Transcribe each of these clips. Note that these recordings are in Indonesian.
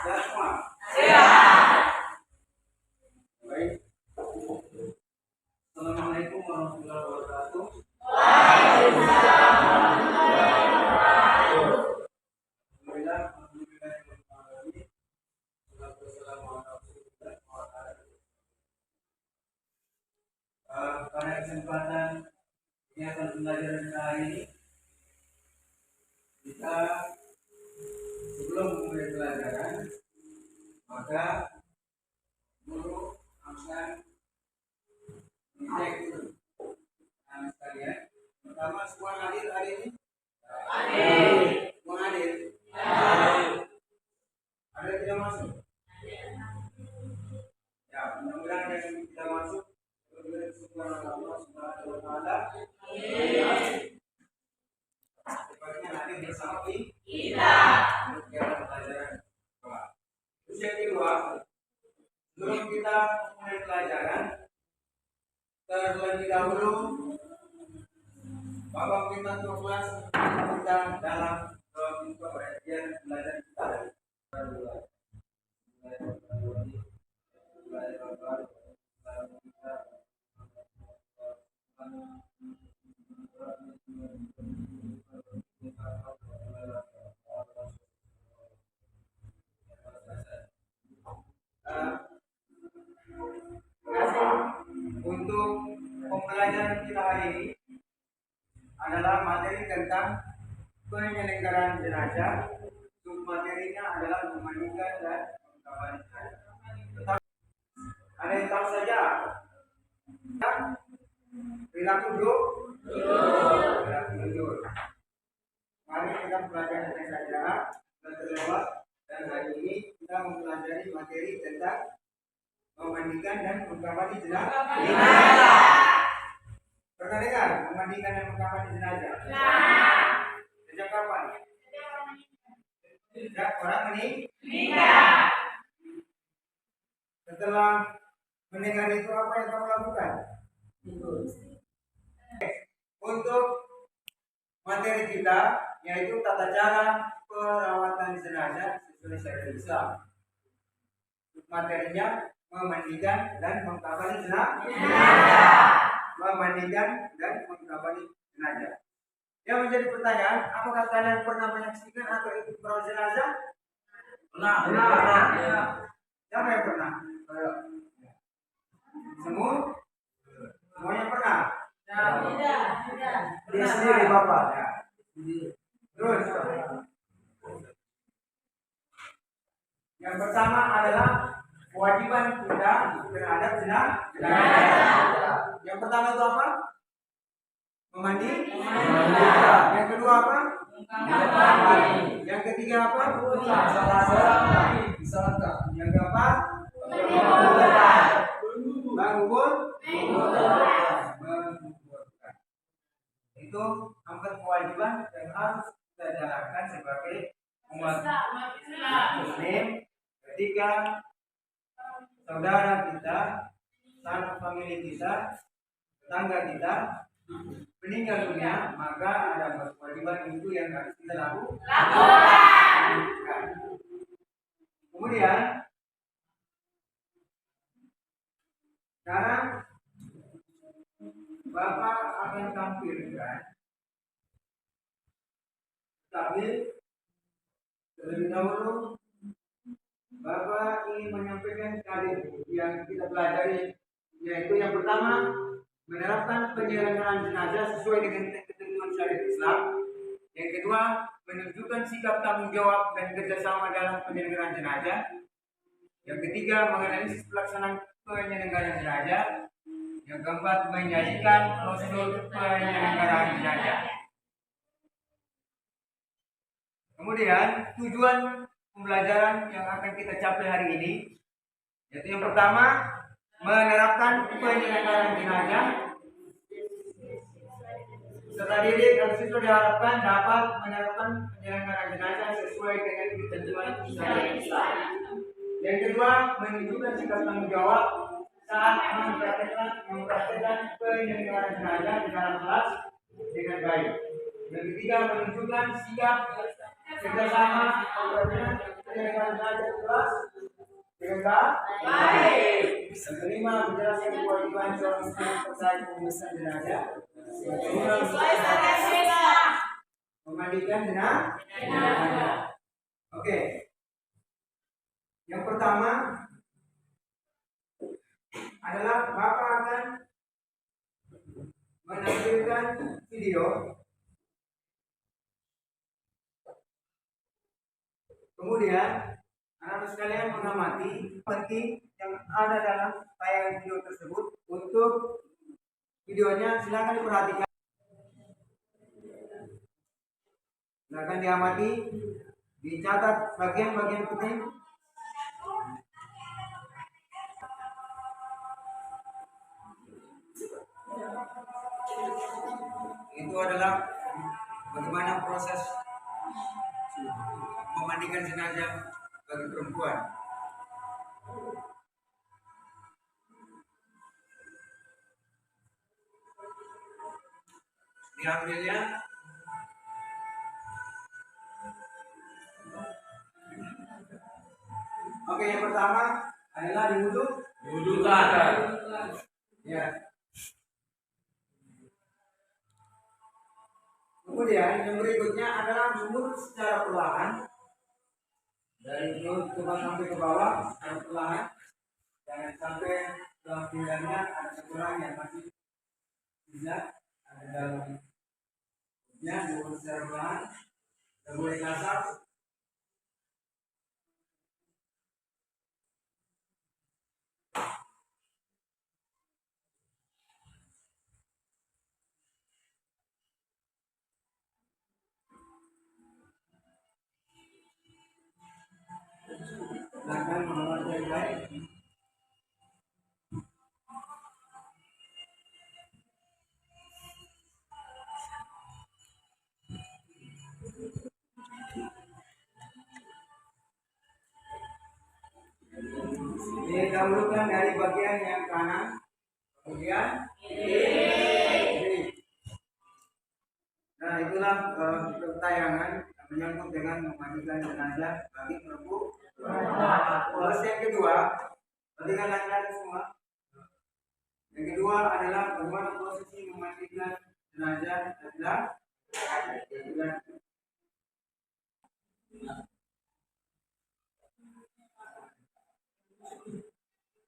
Sehat semua? Sehat. Baik. Assalamualaikum warahmatullahi wabarakatuh. Waalaikumsalam warahmatullahi wabarakatuh. Alhamdulillah, alhamdulillahirobbilalamin. Wassalatu wassalamu ala Rasulillah wa ala alihi. Pada kesempatan kegiatan pembelajaran kali ini, kita sebelum memulai pelajaran, maka guru akan mengecek dulu anak sekalian. Pertama, semua hadir hari ini? Hadir. Semua hadir? Hadir. Ada yang tidak masuk? Ya, mudah-mudahan yang tidak masuk berbeda kesukaan Allah Subhanahu wa Ta'ala. Sebaiknya hadir bersama Kita. untuk kegiatan pelajaran. Terus yang kedua, sebelum kita mulai pelajaran, terlebih dahulu Bapak minta kelas kita dalam pengajian belajar kita. Untuk pembelajaran kita hari ini adalah materi tentang penyelenggaraan jenazah. Submaterinya adalah memandikan dan mengkafani jenazah. Ada yang tahu saja? Perilaku duduk. Perilaku duduk. Mari kita belajar tentang saja dan terlewat, dan hari ini kita mempelajari materi tentang memandikan dan mengkafani jenazah. Pernah dengar memandikan dan mengkafani jenazah? Sejak kapan? Sejak orang meninggal. Setelah mendengar itu, apa yang kamu lakukan? Untuk materi kita, yaitu tata cara perawatan jenazah sesuai syariat Islam. Materinya memandikan dan mengkafani jenazah. Memandikan dan mengkafani jenazah. Yang menjadi pertanyaan, apakah kalian pernah menyaksikan atau ikut merawat jenazah? Pernah. Ya. Siapa yang pernah? Semuanya pernah? Tidak. Dia sendiri Bapak. Ya. Terus, yang pertama adalah kewajiban kita terhadap jenazah. Yang pertama itu apa? Memandi. Yang kedua apa? Yang ketiga apa? Yang keempat? Menguburkan. Itu 4 kewajiban yang harus kita jalankan sebagai umat Muslim ketika saudara kita, sanak famili kita, tetangga kita meninggal dunia, maka ada kewajiban itu yang harus kita lakukan. Kemudian sekarang Bapak akan tampilkan, tapi terlebih dahulu Bapak ingin menyampaikan sekali yang kita pelajari, yaitu yang pertama, menerapkan penyelenggaraan jenazah sesuai dengan ketentuan syariat Islam. Yang kedua, menunjukkan sikap tanggung jawab dan kerjasama dalam penyelenggaraan jenazah. Yang ketiga, menganalisis pelaksanaan penyelenggaraan jenazah. Yang keempat, menyajikan prosedur penyelenggaraan jenazah. Kemudian, tujuan pembelajaran yang akan kita capai hari ini, yaitu yang pertama, menerapkan penyelenggaraan jenazah. Peserta didik dan siswa diharapkan dapat menerapkan penyelenggaraan jenazah sesuai dengan ketentuan syariat Islam. Yang kedua, menunjukkan sikap tanggung jawab saat mempraktekkan penyelenggaraan jenazah di dalam kelas dengan baik. Yang ketiga, menunjukkan sikap kerjasama menyampaikan jenazah ke kelas dengan baik. Yang kelima, menjelaskan kewajiban seorang muslim terkait pengurusan jenazah. Yang kelima, memandikan jenazah. Oke. Yang pertama adalah Bapak akan menampilkan video. Kemudian anak-anak sekalian mengamati penting yang ada dalam tayangan video tersebut. Untuk videonya silakan diperhatikan. Silakan diamati, dicatat bagian-bagian penting. Itu adalah bagaimana proses memandikan jenazah bagi perempuan. Diambilnya oke, yang pertama adalah Diwudukan. ya. Kemudian yang berikutnya adalah mundur secara perlahan dari mulut ke bawah sampai ke bawah secara perlahan. Jangan sampai dalam pinggangnya ada sekurang yang masih bisa ada dalamnya. Mundur secara perlahan, dan mulai kasar. Silakan mengelola yang baik. Didahulukan dari bagian yang kanan, kemudian kiri. Nah, itulah tayangan yang menyangkut dengan memandikan jenazah bagi perempuan. Terus yang kedua, perhatikan laki-laki semua. Yang kedua adalah bagaimana prosesi memandikan jenazah adalah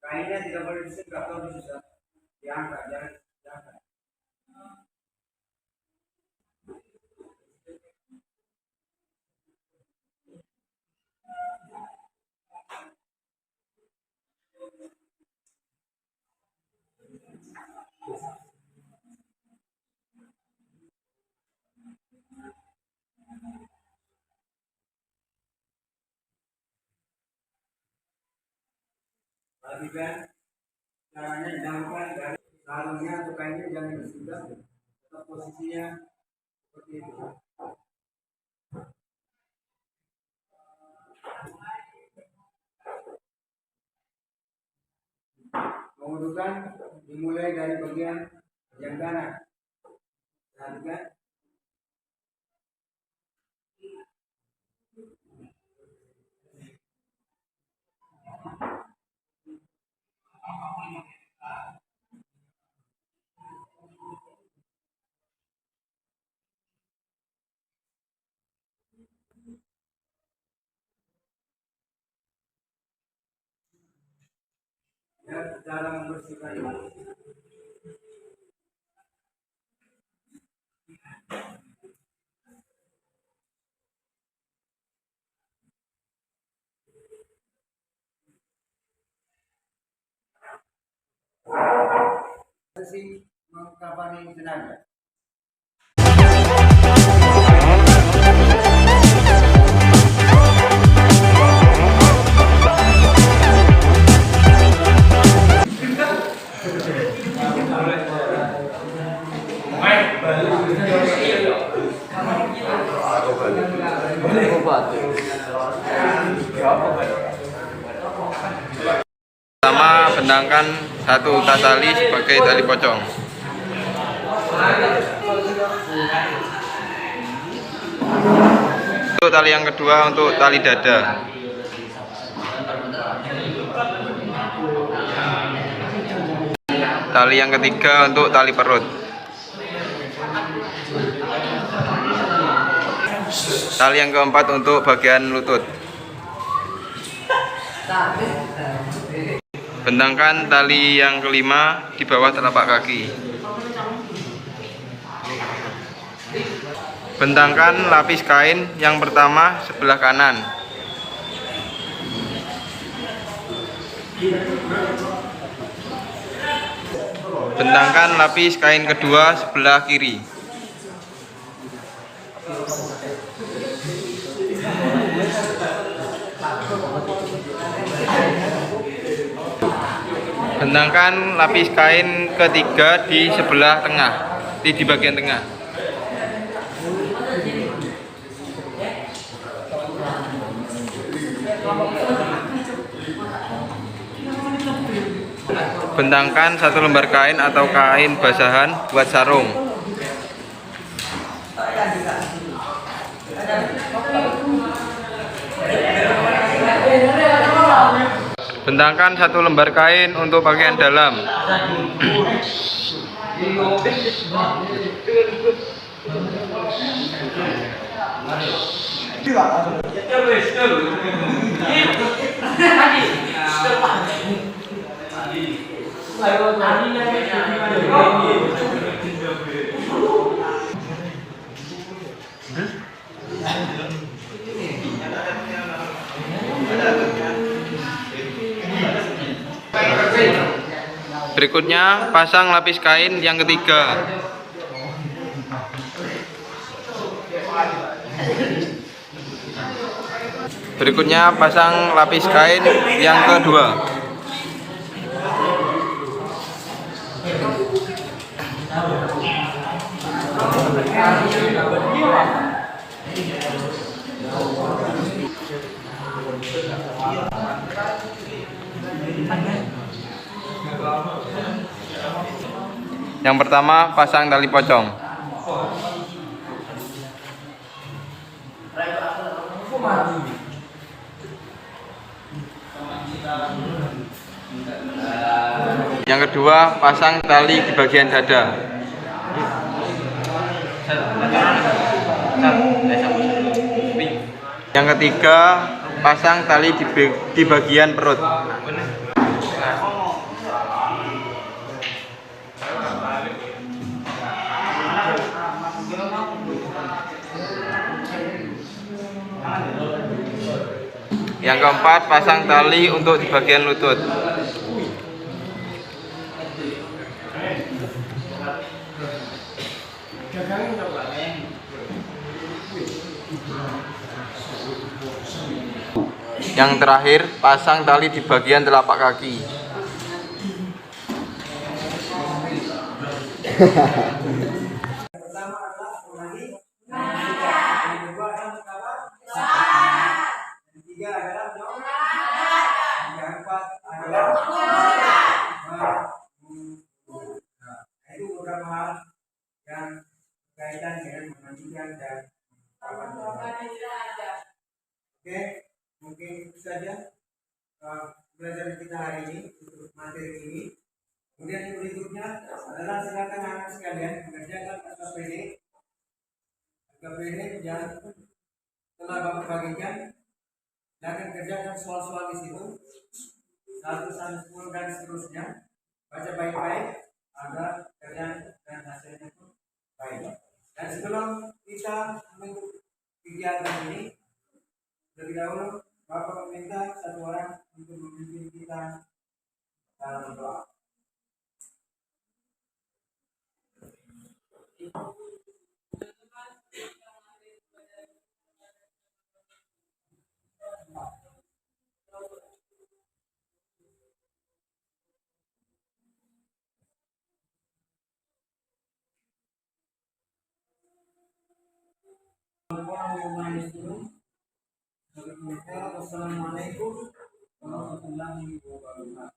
kainnya tidak boleh disenggak atau diangkat, jangan diangkat. Perhatikan caranya dilakukan dari sarungnya atau kainnya jangan disenggak, tetap posisinya seperti itu. Mengudukan dimulai dari bagian yang kanan. Perhatikan. Ya, cara membersihkan bersih mengkafani jenazah. Pertama, bentangkan satu tali sebagai tali pocong. Untuk tali yang kedua untuk tali dada. tali yang ketiga untuk tali perut. Tali yang keempat untuk bagian lutut. Bentangkan tali yang kelima di bawah telapak kaki. Bentangkan lapis kain yang pertama sebelah kanan. Bentangkan lapis kain kedua sebelah kiri. Bentangkan lapis kain ketiga di sebelah tengah, di bagian tengah. Bentangkan satu lembar kain atau kain basahan buat sarung. Bentangkan satu lembar kain untuk pakaian dalam. Berikutnya pasang lapis kain yang ketiga. Berikutnya pasang lapis kain yang kedua. Yang pertama pasang tali pocong. Yang kedua pasang tali di bagian dada. Yang ketiga pasang tali di bagian perut. Yang keempat pasang tali untuk di bagian lutut. Yang terakhir pasang tali di bagian telapak kaki. Pertama adalah ulangi. Yang kedua adalah yang ketiga adalah yang keempat adalah itu beberapa hal yang berkaitan dengan memandikan dan oke, mungkin itu saja pelajaran kita hari ini untuk materi ini. Kemudian yang berikutnya adalah silakan anak sekalian mengerjakan KPD yang telah Bapak bagikan. Silakan kerjakan soal-soal di situ 1 sampai 10 dan seterusnya. Baca baik-baik agar kalian dan hasilnya pun baik. Dan sebelum kita menutup kegiatan ini, lebih dahulu Bapak meminta satu orang untuk memimpin kita dalam doa. Wassalamualaikum warahmatullahi wabarakatuh.